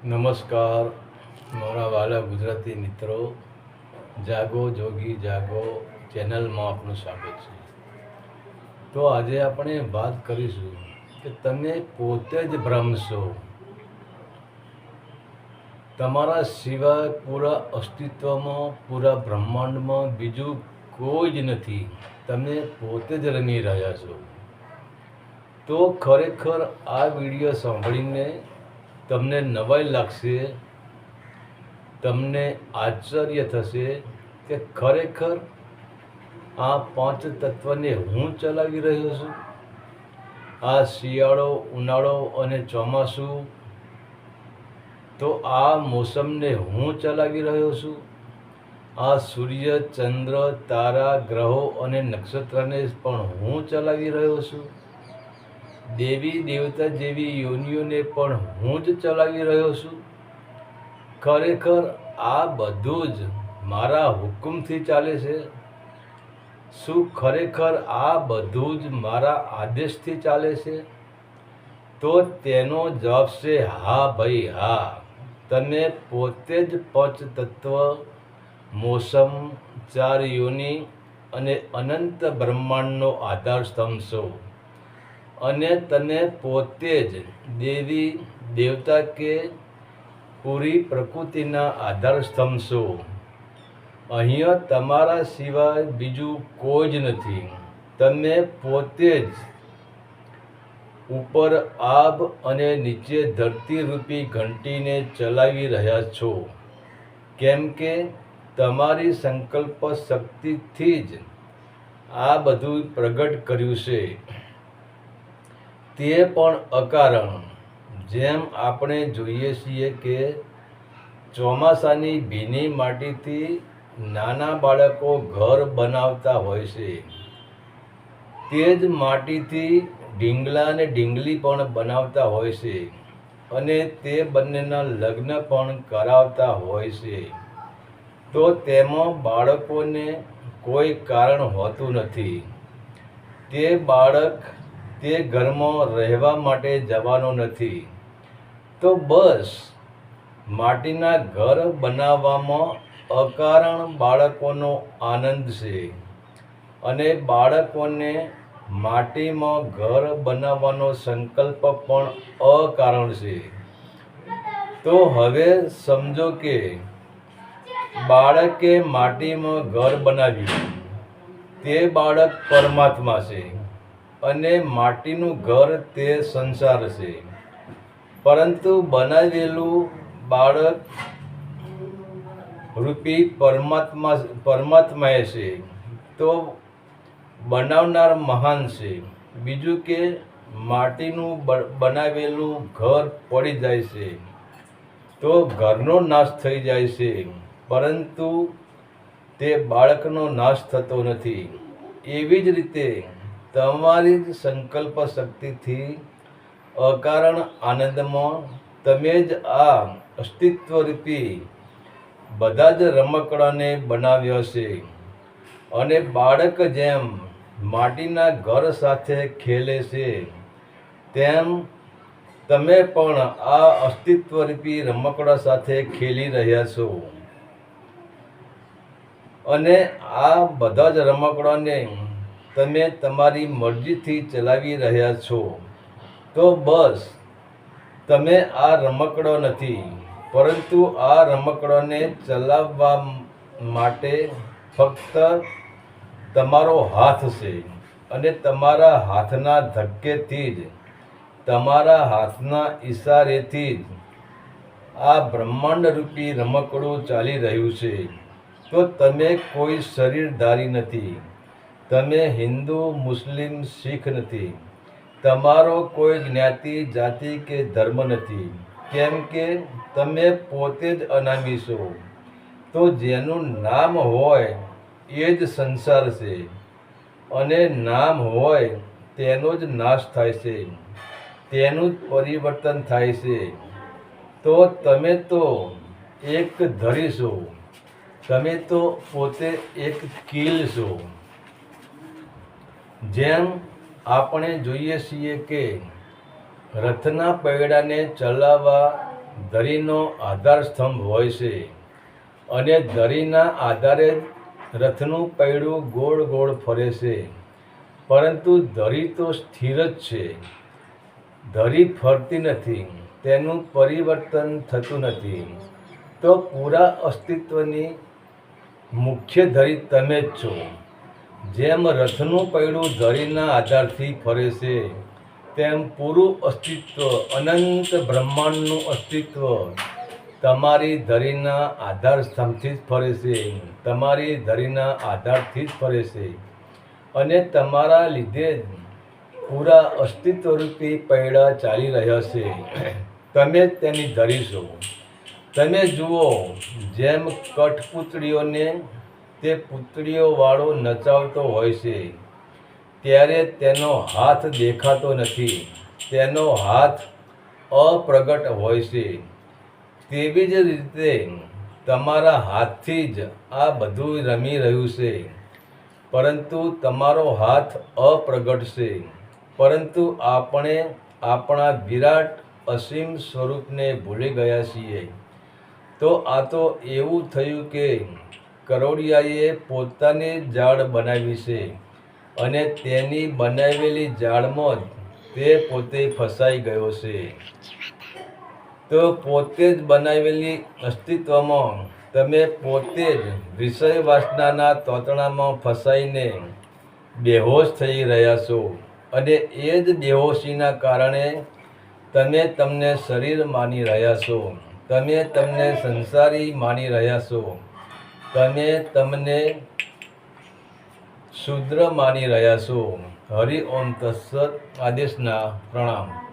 નમસ્કાર મારા વાલા ગુજરાતી મિત્રો, જાગો જોગી જાગો ચેનલમાં આપનું સ્વાગત છે. તો આજે આપણે વાત કરીશું કે તમે પોતે જ બ્રહ્મ છો. તમારા સિવાય પૂરા અસ્તિત્વમાં, પૂરા બ્રહ્માંડમાં બીજું કોઈ જ નથી. તમે પોતે જ રમી રહ્યા છો. તો ખરેખર આ વિડીયો સાંભળીને તમને નવાઈ લાગશે, તમને આશ્ચર્ય થશે કે ખરેખર આ પાંચ તત્વને હું ચલાવી રહ્યો છું. આ શિયાળો, ઉનાળો અને ચોમાસું, તો આ મોસમને હું ચલાવી રહ્યો છું. આ સૂર્ય, ચંદ્ર, તારા, ગ્રહો અને નક્ષત્રને પણ હું ચલાવી રહ્યો છું. દેવી દેવતા જેવી યોનિઓને પણ હું જ ચલાવી રહ્યો છું. ખરેખર આ બધું જ મારા હુકમથી ચાલે છે. શું ખરેખર આ બધું જ મારા આદેશથી ચાલે છે? તો તેનો જવાબ છે હા ભાઈ હા. તમે પોતે જ પાંચ તત્વ, મોસમ, ચાર યોનિ અને અનંત બ્રહ્માંડનો આધાર સ્તંભ છો. અને તમે પોતે જ દેવી દેવતા કે પૂરી પ્રકૃતિના આધાર સ્તંભ છો. અહીંયા તમારા સિવાય બીજું કોઈ જ નથી. તમે પોતે જ ઉપર આબ અને નીચે ધરતી રૂપી ઘંટીને ચલાવી રહ્યા છો. કેમ કે તમારી સંકલ્પ શક્તિથી જ આ બધું પ્રગટ કર્યું છે. તે પણ અકારણ. જેમ આપણે જોઈએ છીએ કે ચોમાસાની ભીની માટીથી નાના બાળકો ઘર બનાવતા હોય છે, તે જ માટીથી ઢીંગલા અને ઢીંગલી પણ બનાવતા હોય છે અને તે બંનેના લગ્ન પણ કરાવતા હોય છે. તો તેમાં બાળકોને કોઈ કારણ હોતું નથી. તે બાળક તે ઘરમાં રહેવા માટે જવાનો નથી. તો બસ માટીના ઘર બનાવવામાં અકારણ બાળકોનો આનંદ છે અને બાળકોને માટીમાં ઘર બનાવવાનો સંકલ્પ પણ અકારણ છે. તો હવે સમજો કે બાળકે માટીમાં ઘર બનાવ્યું. તે બાળક પરમાત્મા છે અને માટીનું ઘર તે સંસાર છે. પરંતુ બનાવેલું બાળક રૂપી પરમાત્માએ છે. તો બનાવનાર મહાન છે. બીજું કે માટીનું બનાવેલું ઘર પડી જાય છે તો ઘરનો નાશ થઈ જાય છે, પરંતુ તે બાળકનો નાશ થતો નથી. એવી જ રીતે તમારી જ સંકલ્પ શક્તિથી અકારણ આનંદમાં તમે જ આ અસ્તિત્વરૂપી બધા જ રમકડાને બનાવ્યા છે. અને બાળક જેમ માટીના ઘર સાથે ખેલે છે, તેમ તમે પણ આ અસ્તિત્વરૂપી રમકડા સાથે ખેલી રહ્યા છો. અને આ બધા જ રમકડાને તમે તમારી મરજીથી ચલાવી રહ્યા છો. તો બસ તમે આ રમકડો નથી, પરંતુ આ રમકડાને ચલાવવા માટે ફક્ત તમારો હાથ છે. અને તમારા હાથના ધક્કેથી જ, તમારા હાથના ઈશારેથી જ આ બ્રહ્માંડ રૂપી રમકડું ચાલી રહ્યું છે. તો તમે કોઈ શરીરધારી નથી. તમે હિન્દુ, મુસ્લિમ, શીખ નથી. તમારો કોઈ જ્ઞાતિ, જાતિ કે ધર્મ નથી. કેમ કે તમે પોતે જ અનામી છો. તો જેનું નામ હોય એ જ સંસાર છે અને નામ હોય તેનો જ નાશ થાય છે, તેનું જ પરિવર્તન થાય છે. તો તમે તો એક ધરી છો. તમે તો પોતે એક કીલ છો. જેમ આપણે જોઈએ છીએ કે રથના પૈડાને ચલાવવા ધરીનો આધાર સ્તંભ હોય છે અને ધરીના આધારે જ રથનું પૈડું ગોળ ગોળ ફરે છે. પરંતુ ધરી તો સ્થિર જ છે. ધરી ફરતી નથી, તેનું પરિવર્તન થતું નથી. તો પૂરા અસ્તિત્વની મુખ્ય ધરી તમે જ છો. જેમ રથનું પૈડું ધરીના આધારથી ફરે છે, તેમ પૂરું અસ્તિત્વ, અનંત બ્રહ્માંડનું અસ્તિત્વ તમારી ધરીના આધાર સ્તંભથી જ ફરે છે, તમારી ધરીના આધારથી જ ફરે છે. અને તમારા લીધે જ પૂરા અસ્તિત્વરૂપી પૈડા ચાલી રહ્યા છે. તમે જ તેની ધરી છો. તમે જુઓ, જેમ કઠપૂતળીઓને તે પૂતળીઓવાળો નચાવતો હોય છે, ત્યારે તેનો હાથ દેખાતો નથી, તેનો હાથ અપ્રગટ હોય છે. તેવી જ રીતે તમારા હાથથી જ આ બધું રમી રહ્યું છે, પરંતુ તમારો હાથ અપ્રગટ છે. પરંતુ આપણે આપણા વિરાટ અસીમ સ્વરૂપને ભૂલી ગયા છીએ. તો આ તો એવું થયું કે કરોડિયાએ પોતાની જાળ બનાવી છે અને તેની બનાવેલી જાળમાં જ તે પોતે ફસાઈ ગયો છે. તો પોતે જ બનાવેલી અસ્તિત્વમાં તમે પોતે જ વિષય વાસનાના તોતણામાં ફસાઈને બેહોશ થઈ રહ્યા છો. અને એ જ બેહોશીના કારણે તમે તમને શરીર માની રહ્યા છો, તમે તમને સંસારી માની રહ્યા છો, તમે તમને શૂદ્ર માની રહ્યા છો. હરિ ઓમ તત્સત. આદેશના પ્રણામ.